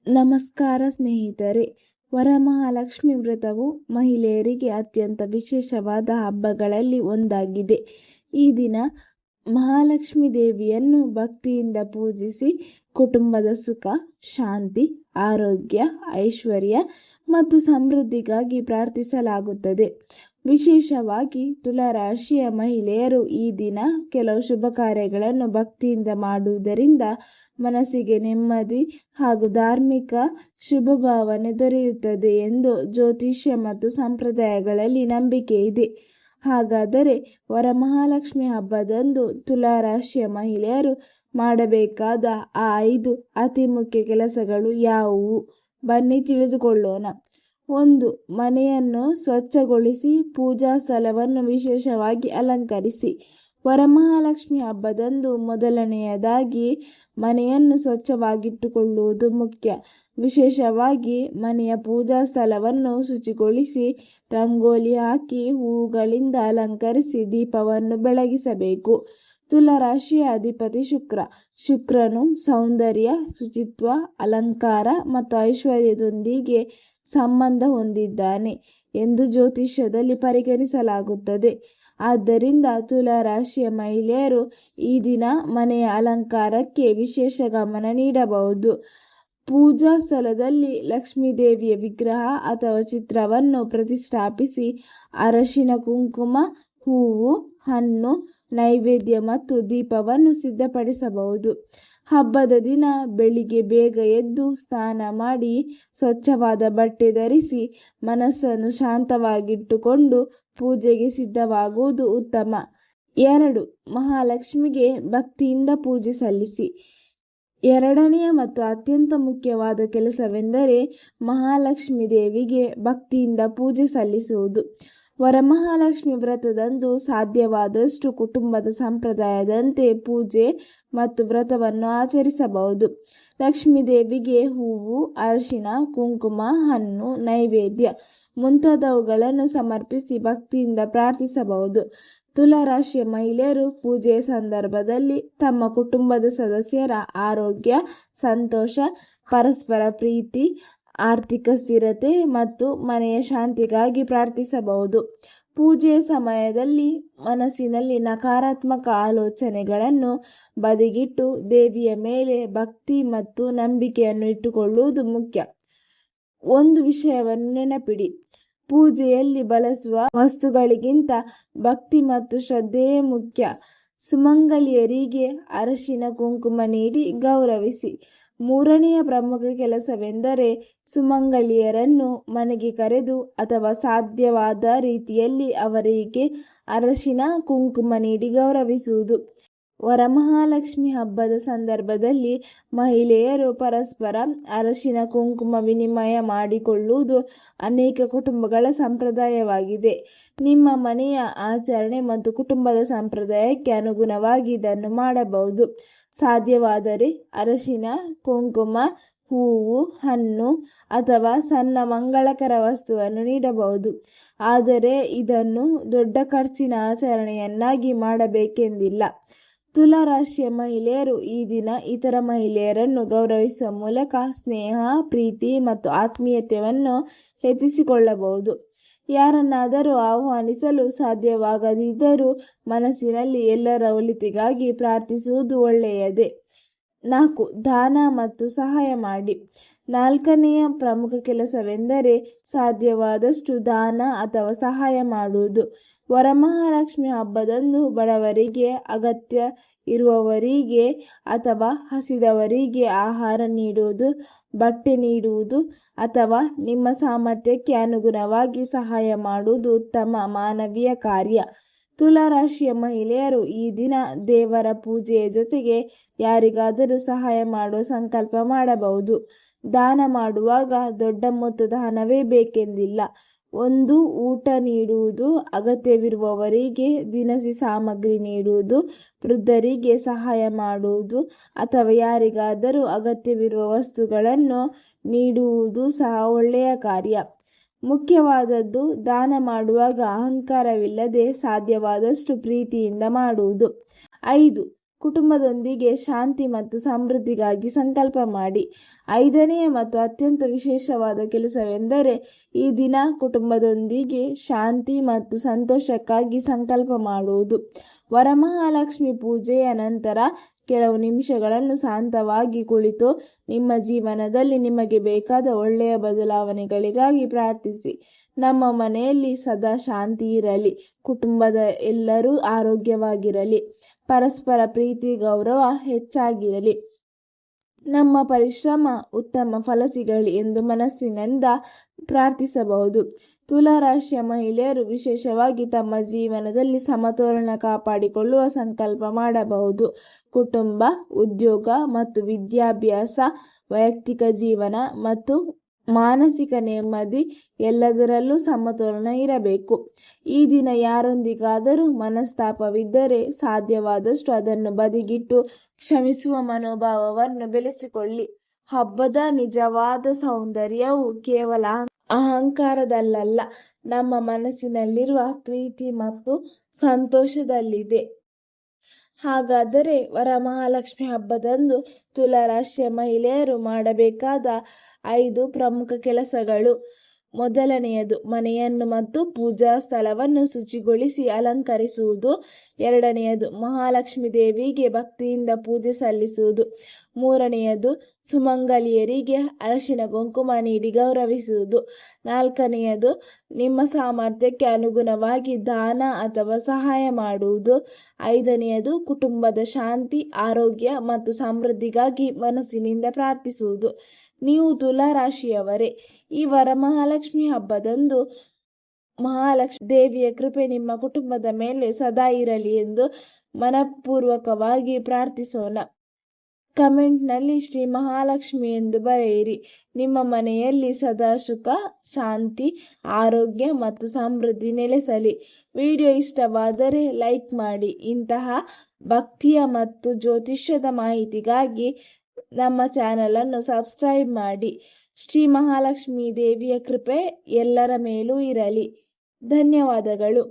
ನಮಸ್ಕಾರ ಸ್ನೇಹಿತರೆ. ವರಮಹಾಲಕ್ಷ್ಮಿ ವ್ರತವು ಮಹಿಳೆಯರಿಗೆ ಅತ್ಯಂತ ವಿಶೇಷವಾದ ಹಬ್ಬಗಳಲ್ಲಿ ಒಂದಾಗಿದೆ. ಈ ದಿನ ಮಹಾಲಕ್ಷ್ಮಿ ದೇವಿಯನ್ನು ಭಕ್ತಿಯಿಂದ ಪೂಜಿಸಿ ಕುಟುಂಬದ ಸುಖ, ಶಾಂತಿ, ಆರೋಗ್ಯ, ಐಶ್ವರ್ಯ ಮತ್ತು ಸಮೃದ್ಧಿಗಾಗಿ ಪ್ರಾರ್ಥಿಸಲಾಗುತ್ತದೆ. ವಿಶೇಷವಾಗಿ ತುಲಾರಾಶಿಯ ಮಹಿಳೆಯರು ಈ ದಿನ ಕೆಲವು ಶುಭ ಕಾರ್ಯಗಳನ್ನು ಭಕ್ತಿಯಿಂದ ಮಾಡುವುದರಿಂದ ಮನಸ್ಸಿಗೆ ನೆಮ್ಮದಿ ಹಾಗೂ ಧಾರ್ಮಿಕ ಶುಭ ಭಾವನೆ ದೊರೆಯುತ್ತದೆ ಎಂದು ಜ್ಯೋತಿಷ್ಯ ಮತ್ತು ಸಂಪ್ರದಾಯಗಳಲ್ಲಿ ನಂಬಿಕೆ ಇದೆ. ಹಾಗಾದರೆ ವರಮಹಾಲಕ್ಷ್ಮಿ ಹಬ್ಬದಂದು ತುಲಾರಾಶಿಯ ಮಹಿಳೆಯರು ಮಾಡಬೇಕಾದ ಆ 5 ಅತಿ ಮುಖ್ಯ ಕೆಲಸಗಳು ಯಾವುವು? ಬನ್ನಿ ತಿಳಿದುಕೊಳ್ಳೋಣ. 1. ಮನೆಯನ್ನು ಸ್ವಚ್ಛಗೊಳಿಸಿ ಪೂಜಾ ಸ್ಥಳವನ್ನು ವಿಶೇಷವಾಗಿ ಅಲಂಕರಿಸಿ. ವರಮಹಾಲಕ್ಷ್ಮಿ ಹಬ್ಬದಂದು ಮೊದಲನೆಯದಾಗಿ ಮನೆಯನ್ನು ಸ್ವಚ್ಛವಾಗಿಟ್ಟುಕೊಳ್ಳುವುದು ಮುಖ್ಯ. ವಿಶೇಷವಾಗಿ ಮನೆಯ ಪೂಜಾ ಸ್ಥಳವನ್ನು ಶುಚಿಗೊಳಿಸಿ ರಂಗೋಲಿ ಹಾಕಿ ಹೂವುಗಳಿಂದ ಅಲಂಕರಿಸಿ ದೀಪವನ್ನು ಬೆಳಗಿಸಬೇಕು. ತುಲಾರಾಶಿಯ ಅಧಿಪತಿ ಶುಕ್ರ. ಶುಕ್ರನು ಸೌಂದರ್ಯ, ಶುಚಿತ್ವ, ಅಲಂಕಾರ ಮತ್ತು ಐಶ್ವರ್ಯದೊಂದಿಗೆ ಸಂಬಂಧ ಹೊಂದಿದ್ದಾನೆ ಎಂದು ಜ್ಯೋತಿಷ್ಯದಲ್ಲಿ ಪರಿಗಣಿಸಲಾಗುತ್ತದೆ. ಆದ್ದರಿಂದ ತುಲಾರಾಶಿಯ ಮಹಿಳೆಯರು ಈ ದಿನ ಮನೆಯ ಅಲಂಕಾರಕ್ಕೆ ವಿಶೇಷ ಗಮನ ನೀಡಬಹುದು. ಪೂಜಾ ಸ್ಥಳದಲ್ಲಿ ಲಕ್ಷ್ಮೀ ದೇವಿಯ ವಿಗ್ರಹ ಅಥವಾ ಚಿತ್ರವನ್ನು ಪ್ರತಿಷ್ಠಾಪಿಸಿ ಅರಶಿನ, ಕುಂಕುಮ, ಹೂವು, ಹಣ್ಣು, ನೈವೇದ್ಯ ಮತ್ತು ದೀಪವನ್ನು ಸಿದ್ಧಪಡಿಸಬಹುದು. ಹಬ್ಬದ ದಿನ ಬೆಳಿಗ್ಗೆ ಬೇಗ ಎದ್ದು ಸ್ನಾನ ಮಾಡಿ ಸ್ವಚ್ಛವಾದ ಬಟ್ಟೆ ಧರಿಸಿ ಮನಸ್ಸನ್ನು ಶಾಂತವಾಗಿಟ್ಟುಕೊಂಡು ಪೂಜೆಗೆ ಸಿದ್ಧವಾಗುವುದು ಉತ್ತಮ. 2. ಮಹಾಲಕ್ಷ್ಮಿಗೆ ಭಕ್ತಿಯಿಂದ ಪೂಜೆ ಸಲ್ಲಿಸಿ. ಎರಡನೆಯ ಮತ್ತು ಅತ್ಯಂತ ಮುಖ್ಯವಾದ ಕೆಲಸವೆಂದರೆ ಮಹಾಲಕ್ಷ್ಮಿ ದೇವಿಗೆ ಭಕ್ತಿಯಿಂದ ಪೂಜೆ ಸಲ್ಲಿಸುವುದು. ವರಮಹಾಲಕ್ಷ್ಮಿ ವ್ರತದಂದು ಸಾಧ್ಯವಾದಷ್ಟು ಕುಟುಂಬದ ಸಂಪ್ರದಾಯದಂತೆ ಪೂಜೆ ಮತ್ತು ವ್ರತವನ್ನು ಆಚರಿಸಬಹುದು. ಲಕ್ಷ್ಮೀ ದೇವಿಗೆ ಹೂವು, ಅರಿಶಿನ, ಕುಂಕುಮ, ಹಣ್ಣು, ನೈವೇದ್ಯ ಮುಂತಾದವುಗಳನ್ನು ಸಮರ್ಪಿಸಿ ಭಕ್ತಿಯಿಂದ ಪ್ರಾರ್ಥಿಸಬಹುದು. ತುಲಾರಾಶಿಯ ಮಹಿಳೆಯರು ಪೂಜೆಯ ಸಂದರ್ಭದಲ್ಲಿ ತಮ್ಮ ಕುಟುಂಬದ ಸದಸ್ಯರ ಆರೋಗ್ಯ, ಸಂತೋಷ, ಪರಸ್ಪರ ಪ್ರೀತಿ, ಆರ್ಥಿಕ ಸ್ಥಿರತೆ ಮತ್ತು ಮನೆಯ ಶಾಂತಿಗಾಗಿ ಪ್ರಾರ್ಥಿಸಬಹುದು. ಪೂಜೆಯ ಸಮಯದಲ್ಲಿ ಮನಸ್ಸಿನಲ್ಲಿ ನಕಾರಾತ್ಮಕ ಆಲೋಚನೆಗಳನ್ನು ಬದಿಗಿಟ್ಟು ದೇವಿಯ ಮೇಲೆ ಭಕ್ತಿ ಮತ್ತು ನಂಬಿಕೆಯನ್ನು ಇಟ್ಟುಕೊಳ್ಳುವುದು ಮುಖ್ಯ. ಒಂದು ವಿಷಯವನ್ನು ನೆನಪಿಡಿ, ಪೂಜೆಯಲ್ಲಿ ಬಳಸುವ ವಸ್ತುಗಳಿಗಿಂತ ಭಕ್ತಿ ಮತ್ತು ಶ್ರದ್ಧೆಯೇ ಮುಖ್ಯ. ಸುಮಂಗಲಿಯರಿಗೆ ಅರಶಿನ, ಕುಂಕುಮ ನೀಡಿ ಗೌರವಿಸಿ. 3ನೆಯ ಪ್ರಮುಖ ಕೆಲಸವೆಂದರೆ ಸುಮಂಗಲಿಯರನ್ನು ಮನೆಗೆ ಕರೆದು ಅಥವಾ ಸಾಧ್ಯವಾದ ರೀತಿಯಲ್ಲಿ ಅವರಿಗೆ ಅರಶಿನ, ಕುಂಕುಮ ನೀಡಿ ಗೌರವಿಸುವುದು. ವರಮಹಾಲಕ್ಷ್ಮಿ ಹಬ್ಬದ ಸಂದರ್ಭದಲ್ಲಿ ಮಹಿಳೆಯರು ಪರಸ್ಪರ ಅರಶಿನ, ಕುಂಕುಮ ವಿನಿಮಯ ಮಾಡಿಕೊಳ್ಳುವುದು ಅನೇಕ ಕುಟುಂಬಗಳ ಸಂಪ್ರದಾಯವಾಗಿದೆ. ನಿಮ್ಮ ಮನೆಯ ಆಚರಣೆ ಮತ್ತು ಕುಟುಂಬದ ಸಂಪ್ರದಾಯಕ್ಕೆ ಅನುಗುಣವಾಗಿ ಇದನ್ನು ಮಾಡಬಹುದು. ಸಾಧ್ಯವಾದರೆ ಅರಶಿನ, ಕುಂಕುಮ, ಹೂವು, ಹಣ್ಣು ಅಥವಾ ಸಣ್ಣ ಮಂಗಳಕರ ವಸ್ತುವನ್ನು ನೀಡಬಹುದು. ಆದರೆ ಇದನ್ನು ದೊಡ್ಡ ಖರ್ಚಿನ ಆಚರಣೆಯನ್ನಾಗಿ ಮಾಡಬೇಕೆಂದಿಲ್ಲ. ತುಲಾರಾಶಿಯ ಮಹಿಳೆಯರು ಈ ದಿನ ಇತರ ಮಹಿಳೆಯರನ್ನು ಗೌರವಿಸುವ ಮೂಲಕ ಸ್ನೇಹ, ಪ್ರೀತಿ ಮತ್ತು ಆತ್ಮೀಯತೆಯನ್ನು ಹೆಚ್ಚಿಸಿಕೊಳ್ಳಬಹುದು. ಯಾರನ್ನಾದರೂ ಆಹ್ವಾನಿಸಲು ಸಾಧ್ಯವಾಗದಿದ್ದರೂ ಮನಸ್ಸಿನಲ್ಲಿ ಎಲ್ಲರ ಒಳಿತಿಗಾಗಿ ಪ್ರಾರ್ಥಿಸುವುದು ಒಳ್ಳೆಯದೇ. 4. ದಾನ ಮತ್ತು ಸಹಾಯ ಮಾಡಿ. 4ನೆಯ ಪ್ರಮುಖ ಕೆಲಸವೆಂದರೆ ಸಾಧ್ಯವಾದಷ್ಟು ದಾನ ಅಥವಾ ಸಹಾಯ ಮಾಡುವುದು. ವರಮಹಾಲಕ್ಷ್ಮಿ ಹಬ್ಬದಂದು ಬಡವರಿಗೆ, ಅಗತ್ಯ ಇರುವವರಿಗೆ ಅಥವಾ ಹಸಿದವರಿಗೆ ಆಹಾರ ನೀಡುವುದು, ಬಟ್ಟೆ ನೀಡುವುದು ಅಥವಾ ನಿಮ್ಮ ಸಾಮರ್ಥ್ಯಕ್ಕೆ ಅನುಗುಣವಾಗಿ ಸಹಾಯ ಮಾಡುವುದು ಉತ್ತಮ ಮಾನವೀಯ ಕಾರ್ಯ. ತುಲಾರಾಶಿಯ ಮಹಿಳೆಯರು ಈ ದಿನ ದೇವರ ಪೂಜೆಯ ಜೊತೆಗೆ ಯಾರಿಗಾದರೂ ಸಹಾಯ ಮಾಡುವ ಸಂಕಲ್ಪ ಮಾಡಬಹುದು. ದಾನ ಮಾಡುವಾಗ ದೊಡ್ಡ ಮೊತ್ತದ ಹಣವೇ ಬೇಕೆಂದಿಲ್ಲ. ಒಂದು ಊಟ ನೀಡುವುದು, ಅಗತ್ಯವಿರುವವರಿಗೆ ದಿನಸಿ ಸಾಮಗ್ರಿ ನೀಡುವುದು, ವೃದ್ಧರಿಗೆ ಸಹಾಯ ಮಾಡುವುದು ಅಥವಾ ಯಾರಿಗಾದರೂ ಅಗತ್ಯವಿರುವ ವಸ್ತುಗಳನ್ನು ನೀಡುವುದು ಸಹ ಒಳ್ಳೆಯ ಕಾರ್ಯ. ಮುಖ್ಯವಾದದ್ದು ದಾನ ಮಾಡುವಾಗ ಅಹಂಕಾರವಿಲ್ಲದೆ ಸಾಧ್ಯವಾದಷ್ಟು ಪ್ರೀತಿಯಿಂದ ಮಾಡುವುದು. 5. ಕುಟುಂಬದೊಂದಿಗೆ ಶಾಂತಿ ಮತ್ತು ಸಮೃದ್ಧಿಗಾಗಿ ಸಂಕಲ್ಪ ಮಾಡಿ. 5ನೇ ಮತ್ತು ಅತ್ಯಂತ ವಿಶೇಷವಾದ ಕೆಲಸವೆಂದರೆ ಈ ದಿನ ಕುಟುಂಬದೊಂದಿಗೆ ಶಾಂತಿ ಮತ್ತು ಸಂತೋಷಕ್ಕಾಗಿ ಸಂಕಲ್ಪ ಮಾಡುವುದು. ವರಮಹಾಲಕ್ಷ್ಮಿ ಪೂಜೆಯ ನಂತರ ಕೆಲವು ನಿಮಿಷಗಳನ್ನು ಶಾಂತವಾಗಿ ಕುಳಿತು ನಿಮ್ಮ ಜೀವನದಲ್ಲಿ ನಿಮಗೆ ಬೇಕಾದ ಒಳ್ಳೆಯ ಬದಲಾವಣೆಗಳಿಗಾಗಿ ಪ್ರಾರ್ಥಿಸಿ. ನಮ್ಮ ಮನೆಯಲ್ಲಿ ಸದಾ ಶಾಂತಿ ಇರಲಿ, ಕುಟುಂಬದ ಎಲ್ಲರೂ ಆರೋಗ್ಯವಾಗಿರಲಿ, ಪರಸ್ಪರ ಪ್ರೀತಿ ಗೌರವ ಹೆಚ್ಚಾಗಿರಲಿ, ನಮ್ಮ ಪರಿಶ್ರಮ ಉತ್ತಮ ಫಲ ಸಿಗಲಿ ಎಂದು ಮನಸ್ಸಿನಿಂದ ಪ್ರಾರ್ಥಿಸಬಹುದು. ತುಲಾ ರಾಶಿಯ ಮಹಿಳೆಯರು ವಿಶೇಷವಾಗಿ ತಮ್ಮ ಜೀವನದಲ್ಲಿ ಸಮತೋಲನ ಕಾಪಾಡಿಕೊಳ್ಳುವ ಸಂಕಲ್ಪ ಮಾಡಬಹುದು. ಕುಟುಂಬ, ಉದ್ಯೋಗ ಮತ್ತು ವಿದ್ಯಾಭ್ಯಾಸ, ವೈಯಕ್ತಿಕ ಜೀವನ ಮತ್ತು ಮಾನಸಿಕ ನೆಮ್ಮದಿ ಎಲ್ಲದರಲ್ಲೂ ಸಮತೋಲನ ಇರಬೇಕು. ಈ ದಿನ ಯಾರೊಂದಿಗಾದರೂ ಮನಸ್ತಾಪವಿದ್ದರೆ ಸಾಧ್ಯವಾದಷ್ಟು ಅದನ್ನು ಬದಿಗಿಟ್ಟು ಕ್ಷಮಿಸುವ ಮನೋಭಾವವನ್ನು ಬೆಳೆಸಿಕೊಳ್ಳಿ. ಹಬ್ಬದ ನಿಜವಾದ ಸೌಂದರ್ಯವು ಕೇವಲ ಅಹಂಕಾರದಲ್ಲಲ್ಲ, ನಮ್ಮ ಮನಸ್ಸಿನಲ್ಲಿರುವ ಪ್ರೀತಿ ಮತ್ತು ಸಂತೋಷದಲ್ಲಿದೆ. ಹಾಗಾದರೆ ವರಮಹಾಲಕ್ಷ್ಮಿ ಹಬ್ಬದಂದು ತುಲಾ ರಾಶಿಯ ಮಹಿಳೆಯರು ಮಾಡಬೇಕಾದ 5 ಪ್ರಮುಖ ಕೆಲಸಗಳು. ಮೊದಲನೆಯದು, ಮನೆಯನ್ನು ಮತ್ತು ಪೂಜಾ ಸ್ಥಳವನ್ನು ಶುಚಿಗೊಳಿಸಿ ಅಲಂಕರಿಸುವುದು. 2ನೆಯದು, ಮಹಾಲಕ್ಷ್ಮಿ ದೇವಿಗೆ ಭಕ್ತಿಯಿಂದ ಪೂಜೆ ಸಲ್ಲಿಸುವುದು. 3ನೆಯದು, ಸುಮಂಗಲಿಯರಿಗೆ ಅರಿಶಿನ ಕುಂಕುಮ ನೀಡಿ ಗೌರವಿಸುವುದು. 4ನೆಯದು, ನಿಮ್ಮ ಸಾಮರ್ಥ್ಯಕ್ಕೆ ಅನುಗುಣವಾಗಿ ದಾನ ಅಥವಾ ಸಹಾಯ ಮಾಡುವುದು. 5ನೆಯದು, ಕುಟುಂಬದ ಶಾಂತಿ, ಆರೋಗ್ಯ ಮತ್ತು ಸಮೃದ್ಧಿಗಾಗಿ ಮನಸ್ಸಿನಿಂದ ಪ್ರಾರ್ಥಿಸುವುದು. ನೀವು ತುಲಾ ರಾಶಿಯವರೇ, ಈ ವರಮಹಾಲಕ್ಷ್ಮಿ ಹಬ್ಬದಂದು ಮಹಾಲಕ್ಷ್ಮಿ ದೇವಿಯ ಕೃಪೆ ನಿಮ್ಮ ಕುಟುಂಬದ ಮೇಲೆ ಸದಾ ಇರಲಿ ಎಂದು ಮನಪೂರ್ವಕವಾಗಿ ಪ್ರಾರ್ಥಿಸೋಣ. ಕಮೆಂಟ್ನಲ್ಲಿ ಶ್ರೀ ಮಹಾಲಕ್ಷ್ಮಿ ಎಂದು ಬರೆಯಿರಿ. ನಿಮ್ಮ ಮನೆಯಲ್ಲಿ ಸದಾ ಸುಖ, ಶಾಂತಿ, ಆರೋಗ್ಯ ಮತ್ತು ಸಮೃದ್ಧಿ ನೆಲೆಸಲಿ. ವಿಡಿಯೋ ಇಷ್ಟವಾದರೆ ಲೈಕ್ ಮಾಡಿ. ಇಂತಹ ಭಕ್ತಿಯ ಮತ್ತು ಜ್ಯೋತಿಷ್ಯದ ಮಾಹಿತಿಗಾಗಿ ನಮ್ಮ ಚಾನಲನ್ನು ಸಬ್ಸ್ಕ್ರೈಬ್ ಮಾಡಿ. ಶ್ರೀ ಮಹಾಲಕ್ಷ್ಮಿ ದೇವಿಯ ಕೃಪೆ ಎಲ್ಲರ ಮೇಲೂ ಇರಲಿ. ಧನ್ಯವಾದಗಳು.